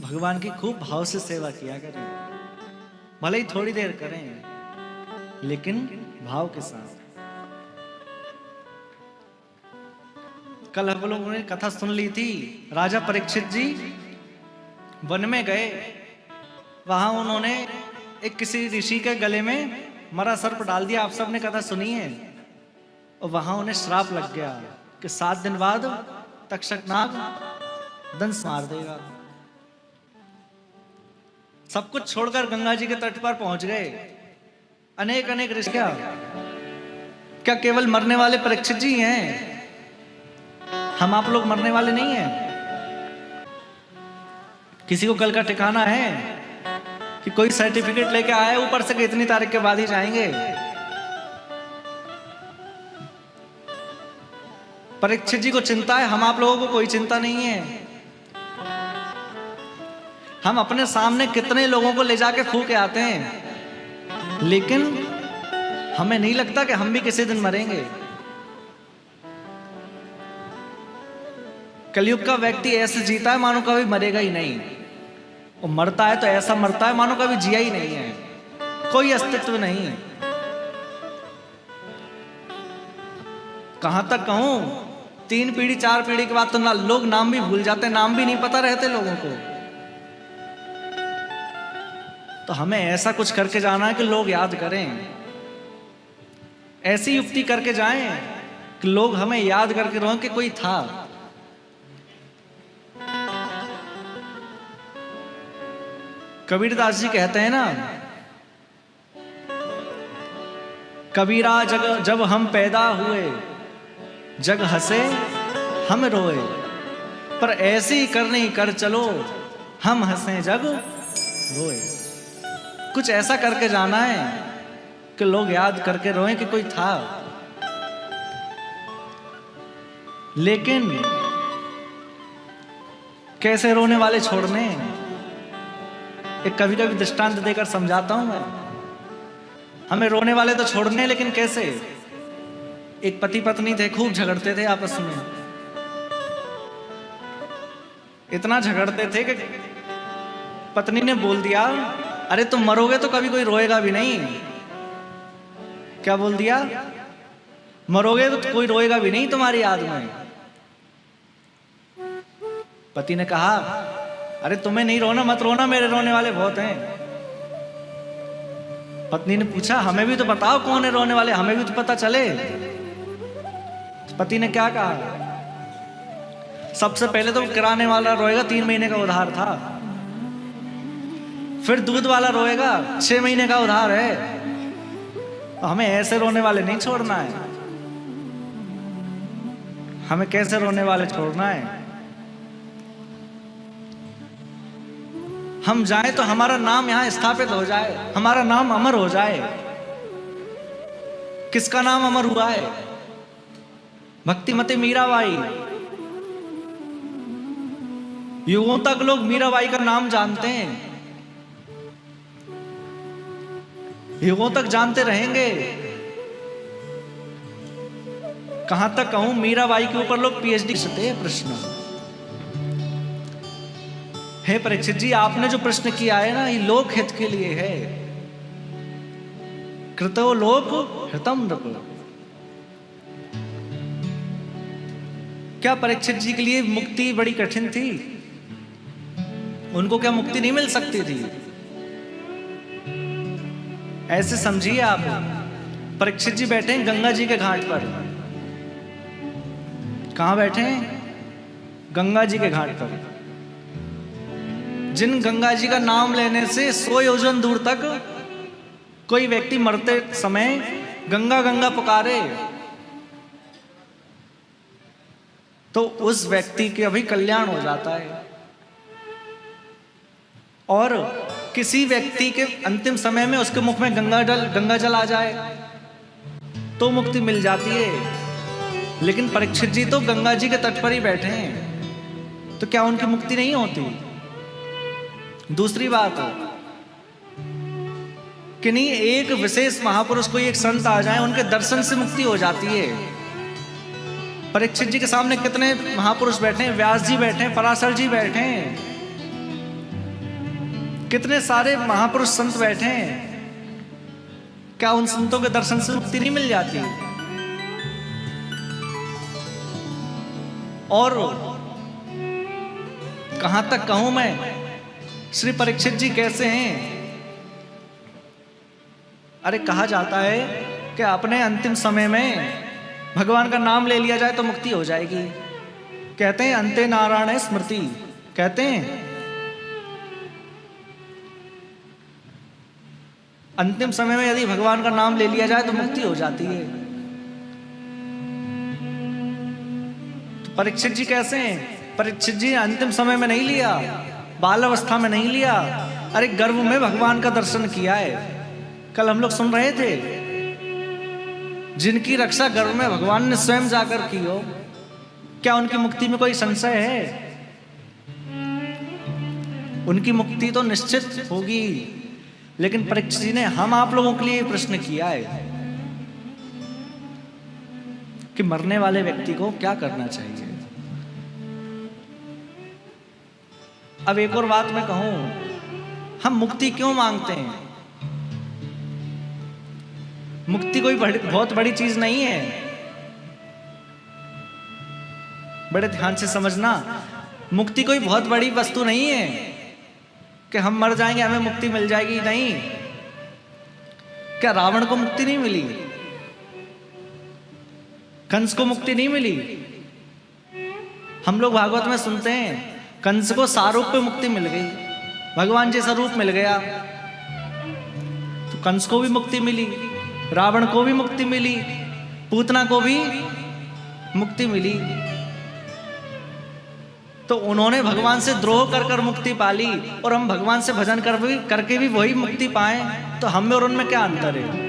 भगवान की खूब भाव से सेवा किया करें, भले ही थोड़ी देर करें लेकिन भाव के साथ। कल हम लोगों ने कथा सुन ली थी, राजा परीक्षित जी वन में गए, वहां उन्होंने एक किसी ऋषि के गले में मरा सर्प डाल दिया, आप सबने कथा सुनी है। और वहां उन्हें श्राप लग गया कि 7 दिन बाद तक्षक नाग दंश मार देगा। सब कुछ छोड़कर गंगा जी के तट पर पहुंच गए। अनेक अनेक ऋषि, क्या केवल मरने वाले परीक्षित जी हैं? हम आप लोग मरने वाले नहीं हैं। किसी को कल का ठिकाना है कि कोई सर्टिफिकेट लेके आए ऊपर से कि इतनी तारीख के बाद ही जाएंगे? परीक्षित जी को चिंता है, हम आप लोगों को कोई चिंता नहीं है। हम अपने सामने कितने लोगों को ले जाके फूके आते हैं, लेकिन हमें नहीं लगता कि हम भी किसी दिन मरेंगे। कलयुग का व्यक्ति ऐसे जीता है मानो कभी मरेगा ही नहीं, और मरता है तो ऐसा मरता है मानो कभी जिया ही नहीं है, कोई अस्तित्व नहीं है। कहां तक कहूं, 3 पीढ़ी 4 पीढ़ी के बाद तो लोग नाम भी भूल जाते, नाम भी नहीं पता रहते लोगों को। तो हमें ऐसा कुछ करके जाना है कि लोग याद करें, ऐसी युक्ति करके जाएं कि लोग हमें याद करके रोएं कि कोई था। कबीरदास जी कहते हैं ना, कबीरा जब हम पैदा हुए जग हंसे हम रोए, पर ऐसी करनी कर चलो हम हंसे जग रोए। कुछ ऐसा करके जाना है कि लोग याद करके रोए कि कोई था। लेकिन कैसे रोने वाले छोड़ने, एक कभी कभी दृष्टांत देकर समझाता हूं मैं। हमें रोने वाले तो छोड़ने, लेकिन कैसे? एक पति पत्नी थे, खूब झगड़ते थे आपस में, इतना झगड़ते थे कि पत्नी ने बोल दिया, अरे तुम मरोगे तो कभी कोई रोएगा भी नहीं। क्या बोल दिया? मरोगे तो कोई रोएगा भी नहीं तुम्हारी याद में। पति ने कहा, अरे तुम्हें नहीं रोना, मत रोना, मेरे रोने वाले बहुत हैं। पत्नी ने पूछा, हमें भी तो बताओ कौन है रोने वाले, हमें भी तो पता चले। तो पति ने क्या कहा, सबसे पहले तो किराने वाला रोएगा, 3 महीने का उधार था। फिर दूध वाला रोएगा, 6 महीने का उधार है। तो हमें ऐसे रोने वाले नहीं छोड़ना है। हमें कैसे रोने वाले छोड़ना है? हम जाए तो हमारा नाम यहां स्थापित हो जाए, हमारा नाम अमर हो जाए। किसका नाम अमर हुआ है? भक्तिमती मीराबाई। युगों तक लोग मीराबाई का नाम जानते हैं, युगों तक जानते रहेंगे। कहां तक कहूं, मीराबाई के ऊपर लोग पीएचडी करते हैं। प्रश्न हे परीक्षित जी, आपने जो प्रश्न किया है ना, ये लोक हित के लिए है। कृतो लोक हितम नृप। क्या परीक्षित जी के लिए मुक्ति बड़ी कठिन थी? उनको क्या मुक्ति नहीं मिल सकती थी? ऐसे समझिए आप, परीक्षित जी बैठे हैं गंगा जी के घाट पर। कहां बैठे हैं? गंगा जी के घाट पर। जिन गंगा जी का नाम लेने से 100 योजन दूर तक कोई व्यक्ति मरते समय गंगा गंगा पुकारे, तो उस व्यक्ति के अभी कल्याण हो जाता है। और किसी व्यक्ति के अंतिम समय में उसके मुख में गंगा जल आ जाए तो मुक्ति मिल जाती है। लेकिन परीक्षित जी तो गंगा जी के तट पर ही बैठे हैं, तो क्या उनकी मुक्ति नहीं होती? दूसरी बात कि नहीं, एक विशेष महापुरुष, कोई एक संत आ जाए, उनके दर्शन से मुक्ति हो जाती है। परीक्षित जी के सामने कितने महापुरुष बैठे हैं, व्यास जी बैठे हैं, पराशर जी बैठे हैं, कितने सारे महापुरुष संत बैठे हैं, क्या उन संतों के दर्शन से मुक्ति नहीं मिल जाती? और कहां तक कहूं मैं, श्री परीक्षित जी कैसे हैं? अरे कहा जाता है कि अपने अंतिम समय में भगवान का नाम ले लिया जाए तो मुक्ति हो जाएगी। कहते हैं अंते नारायण स्मृति, कहते हैं अंतिम समय में यदि भगवान का नाम ले लिया जाए तो मुक्ति हो जाती है। तो परीक्षित जी कैसे हैं? परीक्षित जी अंतिम समय में नहीं लिया, बाल अवस्था में नहीं लिया, अरे गर्भ में भगवान का दर्शन किया है। कल हम लोग सुन रहे थे, जिनकी रक्षा गर्भ में भगवान ने स्वयं जाकर की हो, क्या उनकी मुक्ति में कोई संशय है? उनकी मुक्ति तो निश्चित होगी। लेकिन परीक्षित जी ने हम आप लोगों के लिए प्रश्न किया है कि मरने वाले व्यक्ति को क्या करना चाहिए। अब एक और बात मैं कहूं, हम मुक्ति क्यों मांगते हैं? मुक्ति कोई बहुत बड़ी चीज नहीं है। बड़े ध्यान से समझना, मुक्ति कोई बहुत बड़ी वस्तु नहीं है कि हम मर जाएंगे हमें मुक्ति मिल जाएगी। नहीं, क्या रावण को मुक्ति नहीं मिली? कंस को मुक्ति नहीं मिली? हम लोग भागवत में सुनते हैं कंस को सारूप पे मुक्ति मिल गई, भगवान जैसा रूप मिल गया, तो कंस को भी मुक्ति मिली, रावण को भी मुक्ति मिली, पूतना को भी मुक्ति मिली। तो उन्होंने भगवान से द्रोह कर कर मुक्ति पाली, और हम भगवान से भजन करके भी वही मुक्ति पाए, तो हम में और उनमें क्या अंतर है?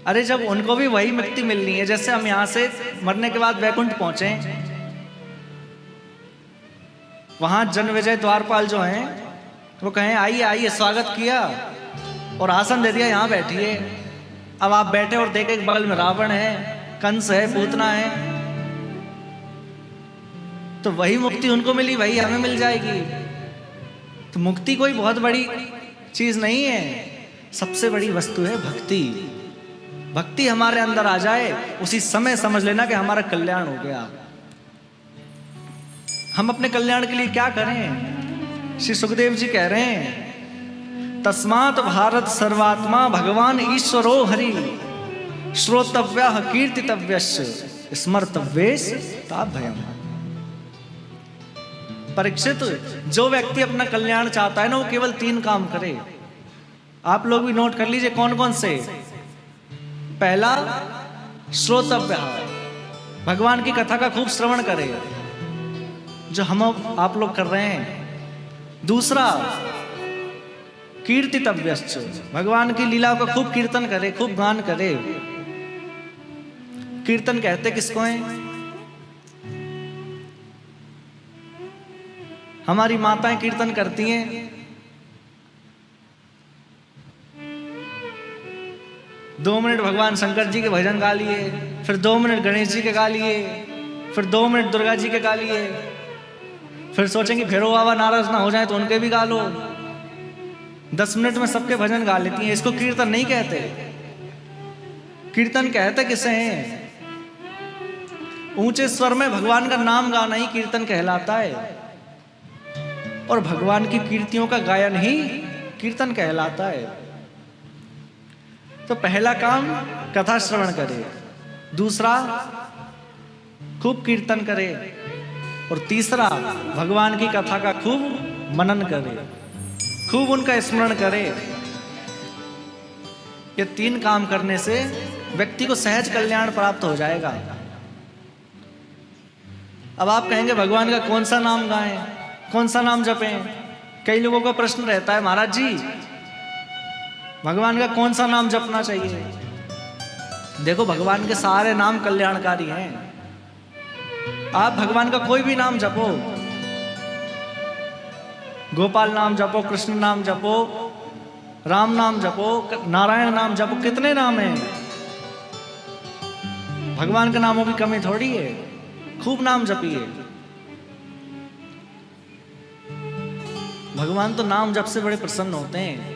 अरे जब उनको भी वही मुक्ति मिलनी है, जैसे हम यहां से मरने के बाद वैकुंठ पहुंचे, वहां जन विजय द्वारपाल जो हैं वो कहें आइए आइए, स्वागत किया और आसन दे दिया, यहां बैठिए। अब आप बैठे और देखे बगल में रावण है, कंस है, पूतना है, तो वही मुक्ति उनको मिली, वही हमें मिल जाएगी। तो मुक्ति कोई बहुत बड़ी चीज नहीं है, सबसे बड़ी वस्तु है भक्ति। भक्ति हमारे अंदर आ जाए, उसी समय समझ लेना कि हमारा कल्याण हो गया। हम अपने कल्याण के लिए क्या करें? श्री सुखदेव जी कह रहे हैं, तस्मात् भारत सर्वात्मा भगवान ईश्वरो हरि, श्रोतव्य कीर्तितव्यश्च स्मर्तव्येश ताभयम्। परीक्षित, जो व्यक्ति अपना कल्याण चाहता है ना, वो केवल 3 काम करे। आप लोग भी नोट कर लीजिए कौन कौन से। पहला, श्रोतव्य, भगवान की कथा का खूब श्रवण करे, जो हम आप लोग कर रहे हैं। दूसरा, कीर्तितव्यश्च, भगवान की लीलाओं का खूब कीर्तन करे, खूब गान करे। कीर्तन कहते किसको है? हमारी माताएं कीर्तन करती हैं, 2 मिनट भगवान शंकर जी के भजन गा लिए, फिर 2 मिनट गणेश जी के गा लिए, फिर 2 मिनट दुर्गा जी के गा लिए, फिर सोचेंगे भैरव बाबा नाराज ना हो जाए तो उनके भी गा लो। 10 मिनट में सबके भजन गा लेती हैं। इसको कीर्तन नहीं कहते। कीर्तन कहते किसे हैं? ऊंचे स्वर में भगवान का नाम गाना ही कीर्तन कहलाता है, और भगवान की कीर्तियों का गायन ही कीर्तन कहलाता है। तो पहला काम कथा श्रवण करे, दूसरा खूब कीर्तन करे, और तीसरा भगवान की कथा का खूब मनन करे, खूब उनका स्मरण करे। ये 3 काम करने से व्यक्ति को सहज कल्याण प्राप्त हो जाएगा। अब आप कहेंगे भगवान का कौन सा नाम गाएं, कौन सा नाम जपें? कई लोगों का प्रश्न रहता है, महाराज जी भगवान का कौन सा नाम जपना चाहिए? देखो, भगवान के सारे नाम कल्याणकारी हैं। आप भगवान का कोई भी नाम जपो, गोपाल नाम जपो, कृष्ण नाम जपो, राम नाम जपो, नारायण नाम जपो, कितने नाम हैं। भगवान के नामों की कमी थोड़ी है, खूब नाम जपिए। भगवान तो नाम जप से बड़े प्रसन्न होते हैं।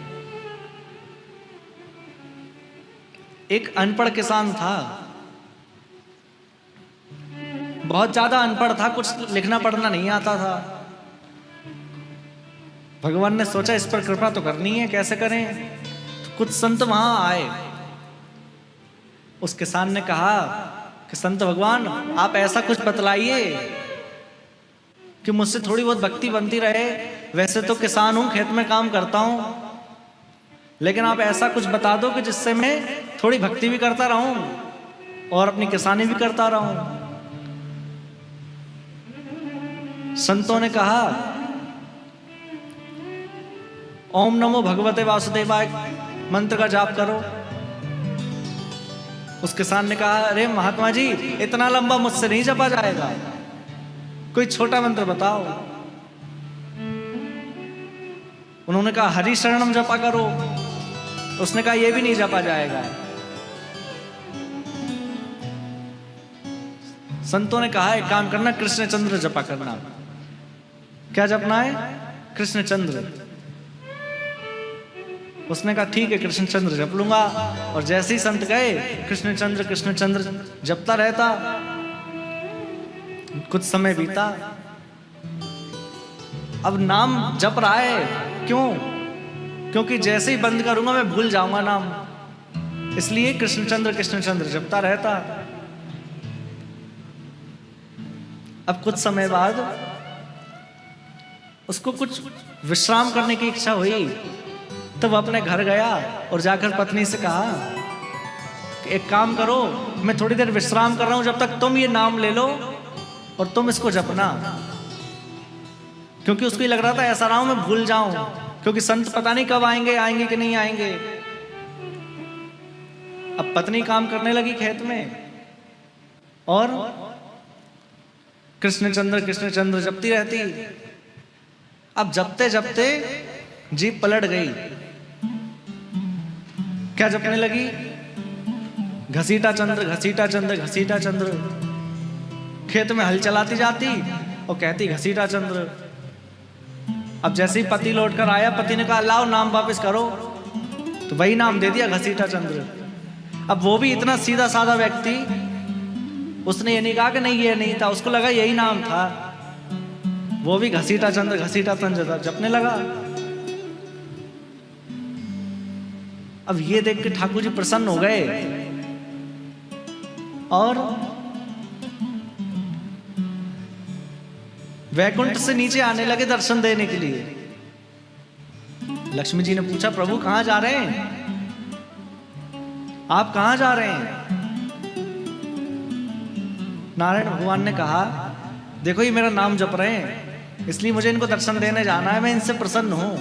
एक अनपढ़ किसान था, बहुत ज्यादा अनपढ़ था, कुछ लिखना पढ़ना नहीं आता था। भगवान ने सोचा इस पर कृपा तो करनी है, कैसे करें। तो कुछ संत वहां आए। उस किसान ने कहा कि संत भगवान, आप ऐसा कुछ बतलाइए कि मुझसे थोड़ी बहुत भक्ति बनती रहे। वैसे तो किसान हूं, खेत में काम करता हूं, लेकिन आप ऐसा कुछ बता दो कि जिससे मैं थोड़ी भक्ति भी करता रहूं और अपनी किसानी भी करता रहूं। संतों ने कहा, ओम नमो भगवते वासुदेवाय मंत्र का जाप करो। उस किसान ने कहा, अरे महात्मा जी, इतना लंबा मुझसे नहीं जपा जाएगा, कोई छोटा मंत्र बताओ। उन्होंने कहा, हरि शरणम जपा करो। उसने कहा, यह भी नहीं जपा जाएगा। संतों ने कहा, एक काम करना, कृष्ण चंद्र जपा करना। क्या जपना है? कृष्ण चंद्र। उसने कहा, ठीक है, कृष्ण चंद्र जप लूंगा। और जैसे ही संत गए, कृष्ण चंद्र जपता रहता। कुछ समय बीता, अब नाम जप रहा है। क्यों? क्योंकि जैसे ही बंद करूंगा मैं भूल जाऊंगा नाम, इसलिए कृष्ण चंद्र जपता रहता। अब कुछ समय बाद उसको कुछ विश्राम करने की इच्छा हुई, तो वह अपने घर गया और जाकर पत्नी से कहा कि एक काम करो, मैं थोड़ी देर विश्राम कर रहा हूं, जब तक तुम ये नाम ले लो और तुम इसको जपना। क्योंकि उसको लग रहा था ऐसा ना हो मैं भूल जाऊं, क्योंकि संत पता नहीं कब आएंगे कि नहीं आएंगे। अब पत्नी काम करने लगी खेत में और कृष्ण चंद्र जपती रहती। अब जपते जपते जीभ पलट गई। क्या जपने लगी? घसीटा चंद्र। खेत में हल चलाती जाती और कहती घसीटा चंद्र। अब जैसे ही पति लौट कर आया, पति ने कहा, लाओ नाम वापस करो। तो वही नाम दे दिया, घसीटा चंद्र। अब वो भी इतना सीधा साधा व्यक्ति, उसने ये नहीं कहा कि नहीं ये नहीं था, उसको लगा यही नाम था। वो भी घसीटा चंद्र जपने लगा। अब ये देख के ठाकुर जी प्रसन्न हो गए और वैकुंठ से नीचे आने लगे दर्शन देने के लिए। लक्ष्मी जी ने पूछा, प्रभु कहां जा रहे हैं? आप कहां जा रहे हैं? नारायण भगवान ने कहा, देखो ये मेरा नाम जप रहे हैं, इसलिए मुझे इनको दर्शन देने जाना है, मैं इनसे प्रसन्न हूं।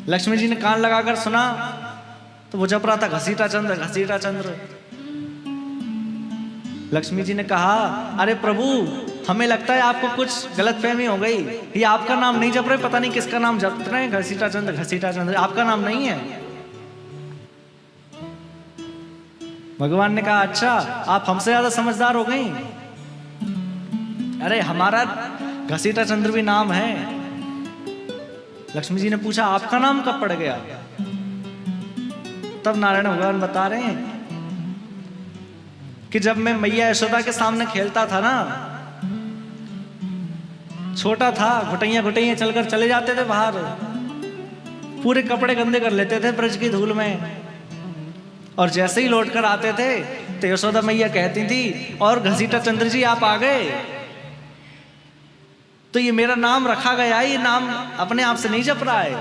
लक्ष्मी जी ने कान लगाकर सुना तो वो जप रहा था घसीटा चंद्र। लक्ष्मी जी ने कहा, अरे प्रभु, हमें लगता है आपको कुछ गलतफहमी हो गई, ये आपका नाम नहीं जप रहे, पता नहीं किसका नाम जप रहे हैं। घसीटा चंद्र आपका नाम नहीं है। भगवान ने कहा, अच्छा आप हमसे ज्यादा समझदार हो गई। अरे हमारा घसीटा चंद्र भी नाम है। लक्ष्मी जी ने पूछा, आपका नाम कब पड़ गया? तब नारायण भगवान बता रहे हैं कि जब मैं मैया यशोदा के सामने खेलता था ना, छोटा था, घुटैया चलकर चले जाते थे बाहर, पूरे कपड़े गंदे कर लेते थे ब्रज की धूल में, और जैसे ही लौट कर आते थे तो यशोदा मैया कहती थी, और घसीटा चंद्र जी आप आ गए। तो ये मेरा नाम रखा गया, ये नाम अपने आप से नहीं जप रहा है।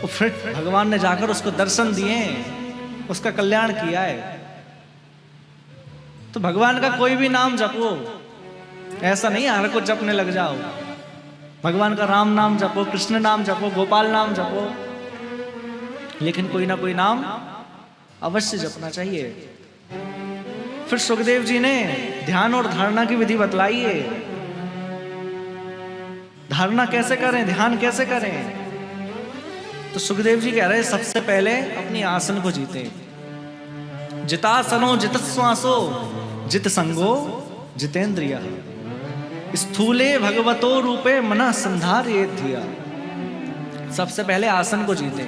फिर भगवान ने जाकर उसको दर्शन दिए, उसका कल्याण किया है। तो भगवान का कोई भी नाम जपो, ऐसा नहीं हर कुछ जपने लग जाओ। भगवान का राम नाम जपो, कृष्ण नाम जपो, गोपाल नाम जपो, लेकिन कोई ना कोई नाम अवश्य जपना चाहिए। फिर सुखदेव जी ने ध्यान और धारणा की विधि बतलाई है। धारणा कैसे करें, ध्यान कैसे करें? तो सुखदेव जी कह रहे हैं, सबसे पहले अपनी आसन को जीते। जितासनो जित श्वासो जित संगो जितेंद्रिय। स्थूले भगवतो रूपे मनः संधारयेद्धिया। सबसे पहले आसन को जीते,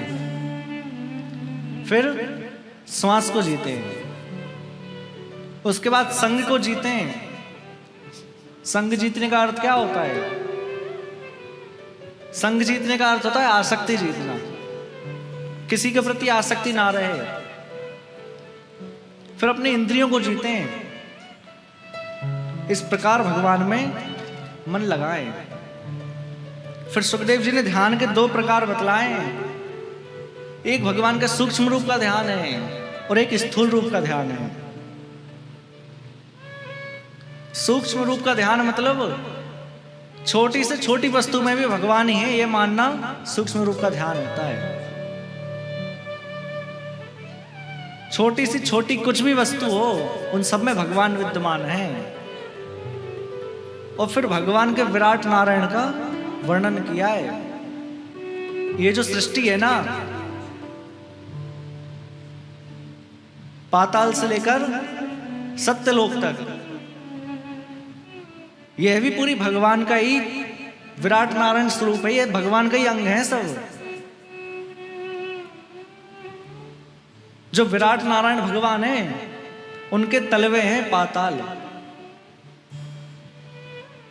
फिर श्वास को जीते, उसके बाद संग को जीते। संग जीतने का अर्थ क्या होता है? संग जीतने का अर्थ होता है आसक्ति जीतना, किसी के प्रति आसक्ति ना रहे। फिर अपनी इंद्रियों को जीते, इस प्रकार भगवान में मन लगाएं। फिर सुखदेव जी ने ध्यान के दो प्रकार बतलाए। एक भगवान के सूक्ष्म रूप का ध्यान है और एक स्थूल रूप का ध्यान है। सूक्ष्म रूप का ध्यान मतलब छोटी से छोटी वस्तु में भी भगवान ही है, यह मानना सूक्ष्म रूप का ध्यान होता है। छोटी सी छोटी कुछ भी वस्तु हो, उन सब में भगवान विद्यमान है। और फिर भगवान के विराट नारायण का वर्णन किया है। ये जो सृष्टि है ना, पाताल से लेकर सत्यलोक तक, यह भी पूरी भगवान का ही विराट नारायण स्वरूप है। ये भगवान का ही अंग है सब। जो विराट नारायण भगवान है, उनके तलवे हैं पाताल,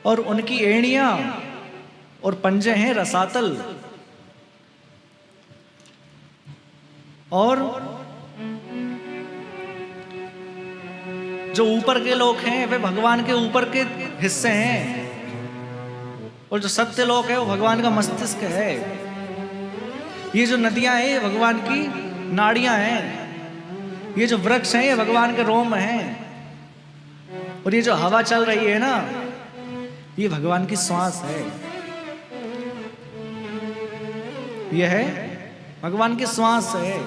और उनकी एड़ियां और पंजे हैं रसातल। और जो ऊपर के लोग हैं वे भगवान के ऊपर के हिस्से हैं, और जो सत्य लोक है वो भगवान का मस्तिष्क है। ये जो नदियां हैं ये भगवान की नाड़ियां हैं, ये जो वृक्ष हैं ये भगवान के रोम हैं, और ये जो हवा चल रही है ना, ये भगवान की श्वास है। यह है भगवान की श्वास है।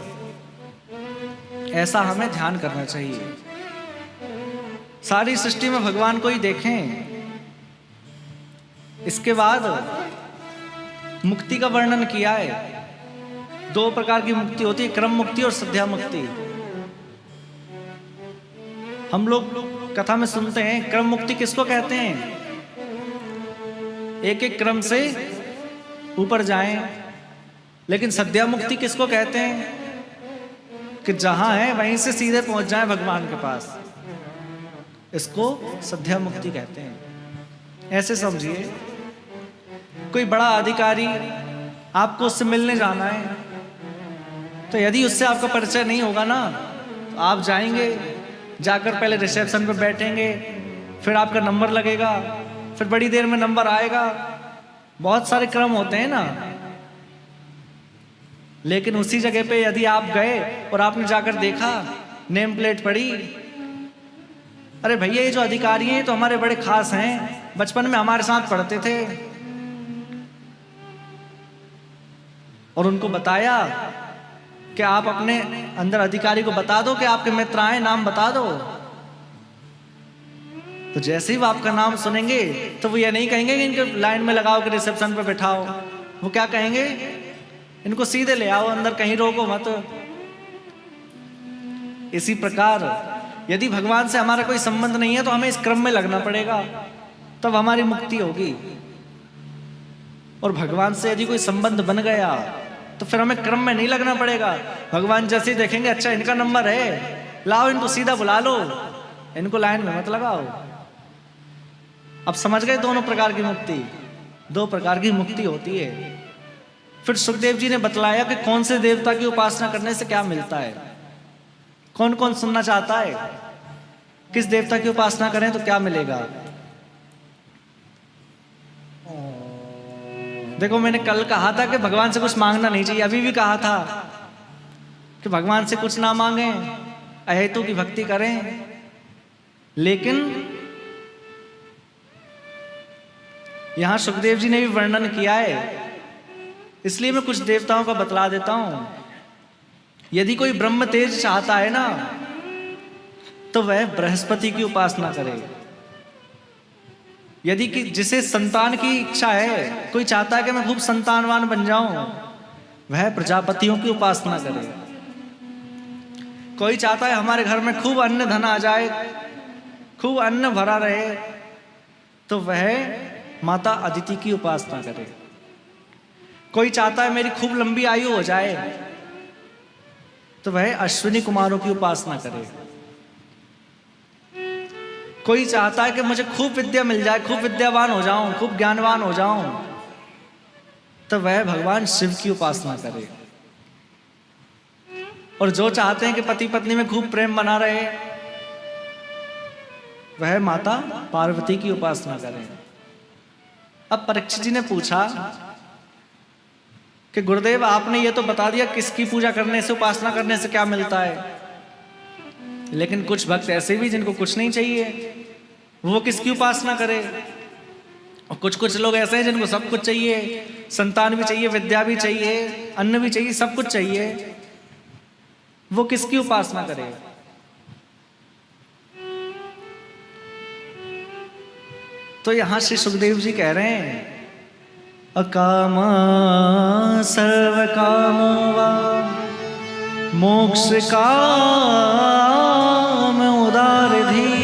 ऐसा हमें ध्यान करना चाहिए। सारी सृष्टि में भगवान को ही देखें। इसके बाद मुक्ति का वर्णन किया है। दो प्रकार की मुक्ति होती है, क्रम मुक्ति और सद्या मुक्ति। हम लोग कथा में सुनते हैं क्रम मुक्ति किसको कहते हैं? एक एक क्रम से ऊपर जाएं। लेकिन सद्या मुक्ति किसको कहते हैं? कि जहां है वहीं से सीधे पहुंच जाए भगवान के पास। इसको सद्या मुक्ति कहते हैं। ऐसे समझिए, कोई बड़ा अधिकारी आपको उससे मिलने जाना है, तो यदि उससे आपका परिचय नहीं होगा ना, तो आप जाएंगे, जाकर पहले रिसेप्शन पे बैठेंगे, फिर आपका नंबर लगेगा, फिर बड़ी देर में नंबर आएगा। बहुत सारे क्रम होते हैं ना। लेकिन उसी जगह पे यदि आप गए और आपने जाकर देखा, नेम प्लेट पड़ी, अरे भैया ये जो अधिकारी हैं तो हमारे बड़े खास हैं, बचपन में हमारे साथ पढ़ते थे, और उनको बताया कि आप अपने अंदर अधिकारी को बता दो कि आपके मित्र आए, नाम बता दो। तो जैसे ही वो आपका नाम सुनेंगे तो वो ये नहीं कहेंगे कि इनके लाइन में लगाओ कि रिसेप्शन पे बैठाओ। वो क्या कहेंगे? इनको सीधे ले आओ अंदर, कहीं रोको मत। इसी प्रकार यदि भगवान से हमारा कोई संबंध नहीं है तो हमें इस क्रम में लगना पड़ेगा, तब हमारी मुक्ति होगी। और भगवान से यदि कोई संबंध बन गया तो फिर हमें क्रम में नहीं लगना पड़ेगा। भगवान जैसे ही देखेंगे अच्छा इनका नंबर है, लाओ इनको सीधा बुला लो, इनको लाइन में मत लगाओ। अब समझ गए दोनों प्रकार की मुक्ति? दो प्रकार की मुक्ति होती है। फिर सुखदेव जी ने बतलाया कि कौन से देवता की उपासना करने से क्या मिलता है। कौन कौन सुनना चाहता है? किस देवता की उपासना करें तो क्या मिलेगा? देखो, मैंने कल कहा था कि भगवान से कुछ मांगना नहीं चाहिए। अभी भी कहा था कि भगवान से कुछ ना मांगे, अहेतु की भक्ति करें। लेकिन यहां सुखदेव जी ने भी वर्णन किया है, इसलिए मैं कुछ देवताओं का बतला देता हूं। यदि कोई ब्रह्म तेज चाहता है ना, तो वह बृहस्पति की उपासना करे। यदि कि जिसे संतान की इच्छा है, कोई चाहता है कि मैं खूब संतानवान बन जाऊं, वह प्रजापतियों की उपासना करे। कोई चाहता है हमारे घर में खूब अन्न धन आ जाए, खूब अन्न भरा रहे, तो वह माता अदिति की उपासना करे। कोई चाहता है मेरी खूब लंबी आयु हो जाए, तो वह अश्विनी कुमारों की उपासना करे। कोई चाहता है कि मुझे खूब विद्या मिल जाए, खूब विद्यावान हो जाऊं, खूब ज्ञानवान हो जाऊं, तो वह भगवान शिव की उपासना करे। और जो चाहते हैं कि पति पत्नी में खूब प्रेम बना रहे, वह माता पार्वती की उपासना करें। अब परीक्षित जी ने पूछा कि गुरुदेव आपने ये तो बता दिया किसकी पूजा करने से, उपासना करने से क्या मिलता है, लेकिन कुछ भक्त ऐसे भी जिनको कुछ नहीं चाहिए, वो किसकी उपासना करे। और कुछ लोग ऐसे हैं जिनको सब कुछ चाहिए, संतान भी चाहिए, विद्या भी चाहिए, अन्न भी चाहिए, सब कुछ चाहिए, वो किसकी उपासना करे। तो यहां श्री सुखदेव जी कह रहे हैं अकाम सर्व कामो वा मोक्ष काम उदारधि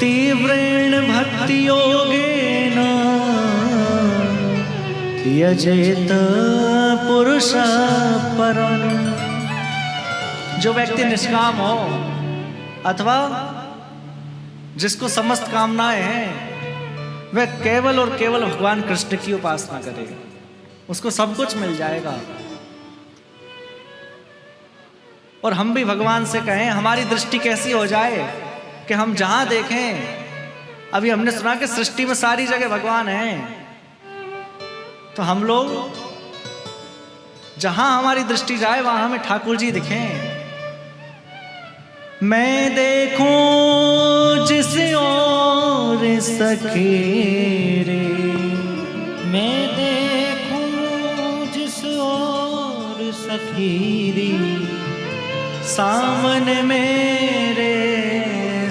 तीव्रेण भक्ति योगेन यजेत पुरुष परम। जो व्यक्ति निष्काम हो अथवा जिसको समस्त कामनाएं हैं, वह केवल और केवल भगवान कृष्ण की उपासना करे, उसको सब कुछ मिल जाएगा। और हम भी भगवान से कहें, हमारी दृष्टि कैसी हो जाए कि हम जहां देखें, अभी हमने सुना कि सृष्टि में सारी जगह भगवान हैं, तो हम लोग जहां हमारी दृष्टि जाए वहां हमें ठाकुर जी दिखें। मैं देखूं जिस ओर सखी रे, मैं देखूं जिस ओर सखी रे, सामने मेरे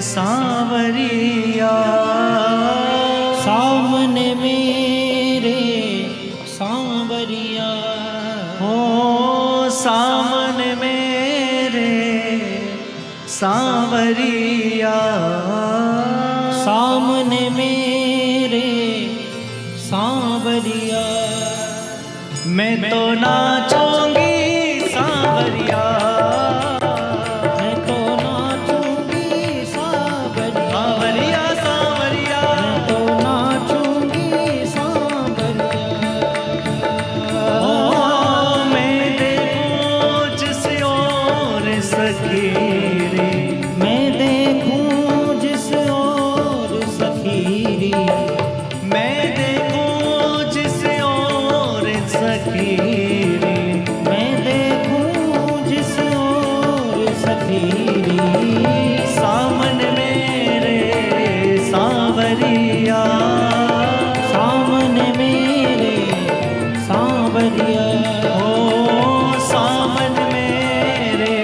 सांवरिया, सामने मेरे सांवरिया, हो सामने मेरे सांवरिया, सामने मेरे सांवरिया। मैं तो नाचूंगी सांवरिया, मैं तो नाचूंगी सांवरिया, सांवरिया सांवरिया, मैं तो नाचूंगी सांवरिया। ओ मैं देखूं जिस ओर सखी रे, मैं देखूं जिस ओर सखी रे, मैं देखूं जिस ओर सखी रे, मैं देखूं जिस ओर सखी रे, सामने मेरे सांवरिया, सामने मेरे सांवरिया, ओ सामने मेरे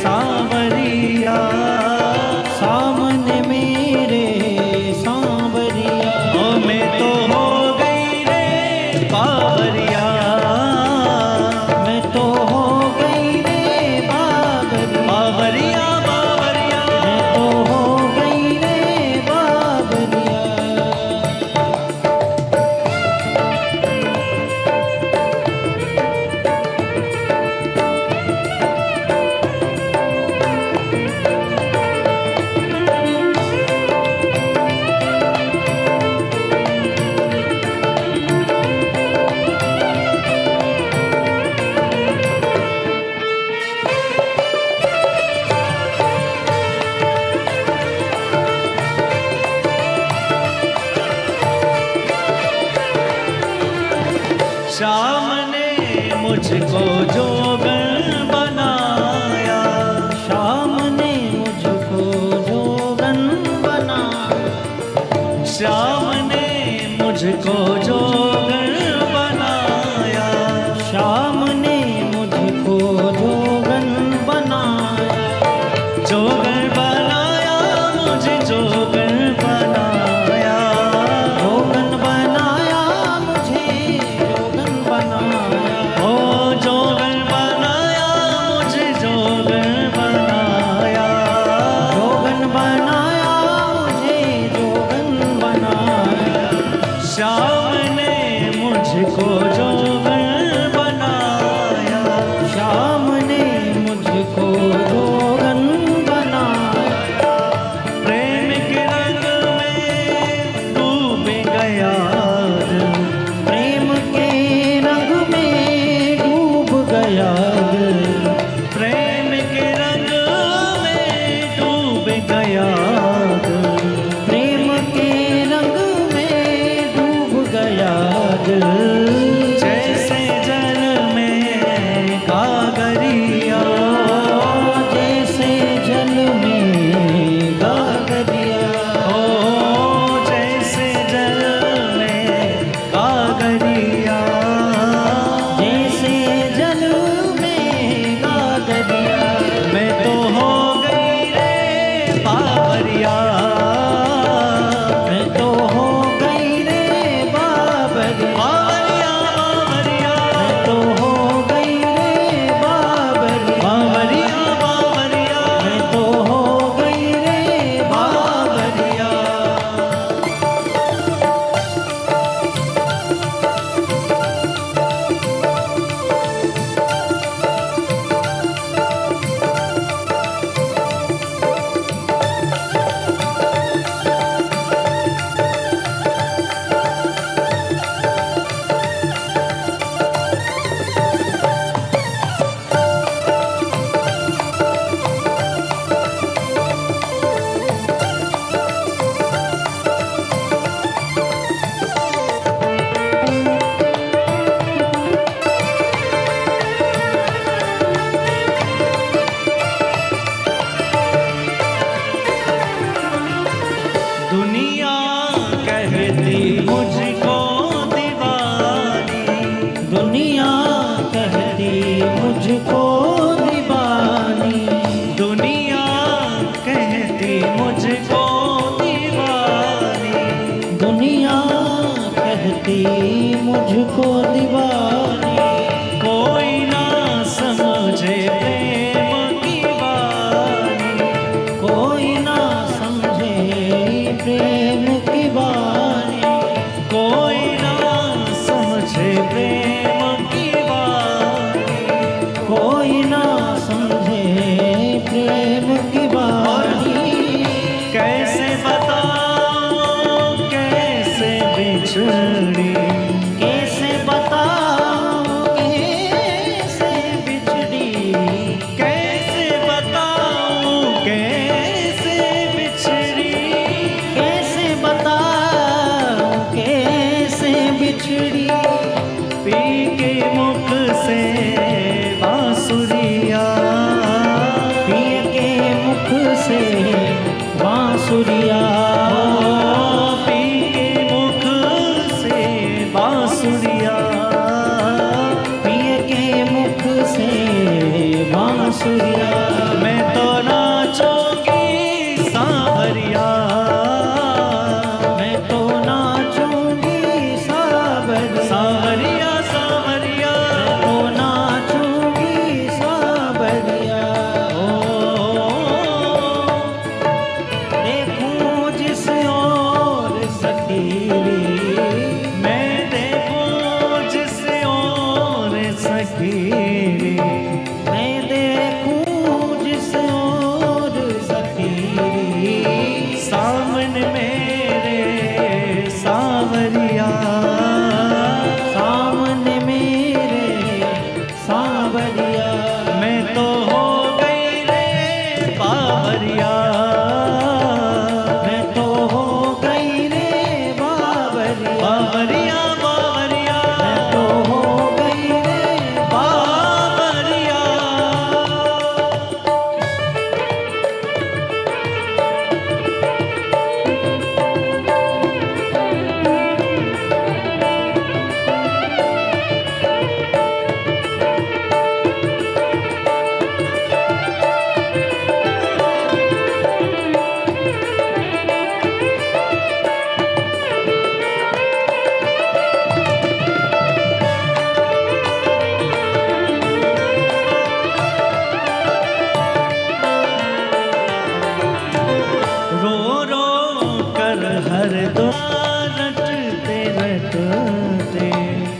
सांवरिया, सामने मेरे सांवरिया। ओ मैं तो हो गई रे बावरिया, मैं तो हो गई रे बावरिया, बावरिया बावरिया, मैं तो हो गई रे बावरिया। श्याम ने मुझको जोगन बनाया, शाम ने मुझको जोगन बनाया, श्याम ने मुझको जोगन बनाया, शाम ने मुझको जोगन बनाया, जोगन बनाया मुझे जोगन बनाया, जोगन बनाया मुझे जोगन बनाया, ओ जोगन श्याम ने मुझको जोगन बनाया, श्याम ने मुझको जोगन बनाया, प्रेम के रंग में डूब गया, प्रेम के रंग में डूब गया, प्रेम के रंग में डूब गया, प्रेम के रंग में डूब गया दिल। जैसे जल में कागरिया, जैसे जल में गागरिया, ओ जैसे जल में कागरिया, जैसे जल में गागरिया, मैं तो हो गई रे बाबरिया, मैं तो हो गई रे बाबरिया, बाबरिया बाबरिया, मैं तो हो गई रे बाबरिया, बाबरिया बाबरिया, मैं तो हो गई रे बाबरिया। दुनिया कहती मुझको दीवानी, दुनिया कहती मुझको दीवानी, दुनिया कहती मुझको दीवानी, दुनिया कहती मुझको दीवानी, कोई ना समझे प्रेम की वाणी, कोई ना समझे प्रेम की वाणी, कोई ना समझे प्रेम की वाणी, कोई ना समझे प्रेम की वाणी। कैसे बताऊं कैसे बिछड़ी, कैसे बताऊं कैसे बिछड़ी, कैसे बताऊं कैसे बिछड़ी, कैसे बताऊं कैसे बिछड़ी, पी के मुख से बांसुरिया, पिय के मुख से बांसुरिया, पी के मुख से बांसुरिया, पिय के मुख से बांसुरिया। मैं तो नाचूंगी सांवरिया, मैं तो नाचूंगी सावरिया, सांवरिया सांवरिया, मैं तो नाचूंगी सावरिया। देखूं जिस ओर सखीरी, मैं देखूं जिस ओर सखी, मैं देखूं जिस ओर सखीरी, सामने मेरे सांवरिया, सामने मेरे सांवरिया। मैं तो हो गई रे बाबरिया, मैं तो हो गई रे बाबरिया, बाबरिया बाबरिया, मैं तो हो गई रे बाबरिया। रो रो कर हर द्वार रटते रटते,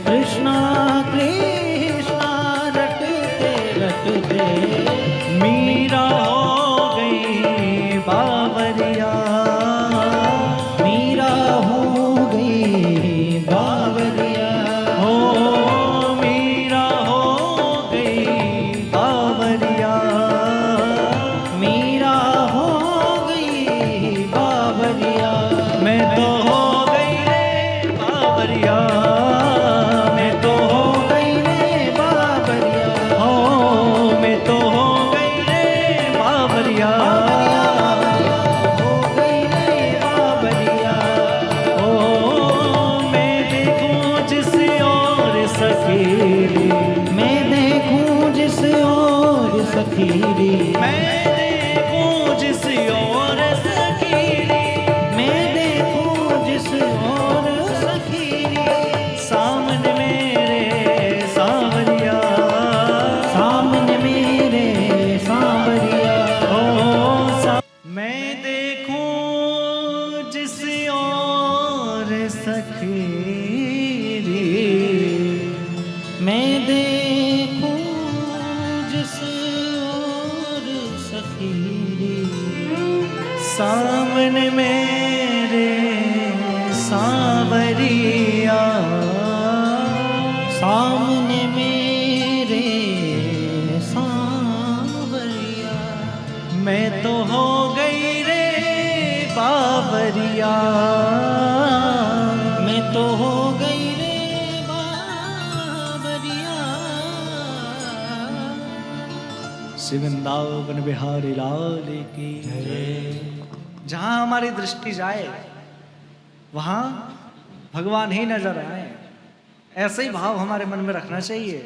कृष्णा कृष्णा रटते रटते, मीरा हो गई बावरिया, मीरा हो गई बावरिया, हो मीरा हो गई बावरिया, मीरा हो गई बावरिया। मैं तो हो गई रे बावरिया, मैं तो हो गई रे बावरिया, हो, मैं तो हो गई रे बावरिया, हो गई रे बावरिया। ओ मैं देखूं जिस ओर सखीरी, मैं देखूं जिस ओर सखीरी, मैं देखूं जिस ओर सखीरी, मैं देखूं जिस ओर सखीरी, सामने मेरे सांवरिया, सामने मेरे सांवरिया। ओ मैं देखूं जिस ओर सखीरी, मैं देखूं जिस ओर सखीरी, सामने मेरे सांवरिया, सामने मेरे सांवरिया। मैं तो हो गई रे बावरिया, मैं तो हो गई रे बावरिया। वृंदावन बिहारी लाल की जय। जहाँ हमारी दृष्टि जाए वहाँ भगवान ही नजर आए, ऐसे ही भाव हमारे मन में रखना चाहिए।